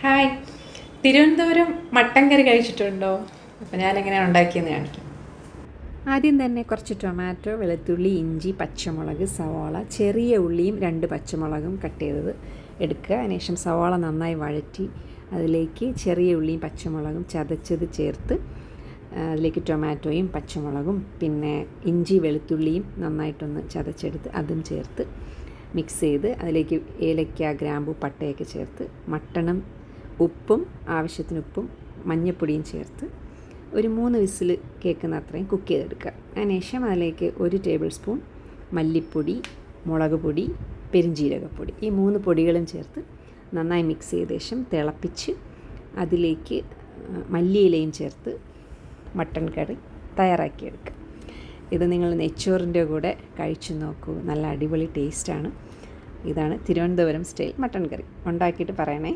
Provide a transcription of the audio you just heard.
Hi, Thiruvananthapuram mutton കറി കഴിച്ചിട്ടുണ്ടോ? അപ്പോൾ ഞാനെങ്ങനെയാണ് ഉണ്ടാക്കിയെന്ന് കാണിക്കാം. ആദ്യം തന്നെ കുറച്ച് ടൊമാറ്റോ, വെളുത്തുള്ളി, ഇഞ്ചി, പച്ചമുളക്, സവാള, ചെറിയ ഉള്ളിയും 2 പച്ചമുളകും കട്ട് ചെയ്തത് എടുക്കുക. അതിനുശേഷം സവാള നന്നായി വഴറ്റി അതിലേക്ക് ചെറിയ ഉള്ളിയും പച്ചമുളകും ചതച്ചത് ചേർത്ത് അതിലേക്ക് ടൊമാറ്റോയും പച്ചമുളകും പിന്നെ ഇഞ്ചി വെളുത്തുള്ളിയും നന്നായിട്ടൊന്ന് ചതച്ചെടുത്ത് അതും ചേർത്ത് മിക്സ് ചെയ്ത് അതിലേക്ക് ഏലക്ക, ഗ്രാമ്പു, പട്ടയൊക്കെ ചേർത്ത് മട്ടണും ഉപ്പും ആവശ്യത്തിന് ഉപ്പും മഞ്ഞൾപ്പൊടിയും ചേർത്ത് ഒരു 3 വിസിൽ കേൾക്കുന്ന അത്രയും കുക്ക് ചെയ്തെടുക്കുക. അതിനുശേഷം അതിലേക്ക് 1 ടേബിൾ സ്പൂൺ മല്ലിപ്പൊടി, മുളക് പൊടി, പെരുംജീരകപ്പൊടി ഈ 3 പൊടികളും ചേർത്ത് നന്നായി മിക്സ് ചെയ്ത ശേഷം തിളപ്പിച്ച് അതിലേക്ക് മല്ലിയിലയും ചേർത്ത് മട്ടൻ കറി തയ്യാറാക്കിയെടുക്കുക. ഇത് നിങ്ങൾ നെയ്ച്ചോറിൻ്റെ കൂടെ കഴിച്ചു നോക്കൂ, നല്ല അടിപൊളി ടേസ്റ്റാണ്. ഇതാണ് തിരുവനന്തപുരം സ്റ്റൈൽ മട്ടൻ കറി. ഉണ്ടാക്കിയിട്ട് പറയണേ.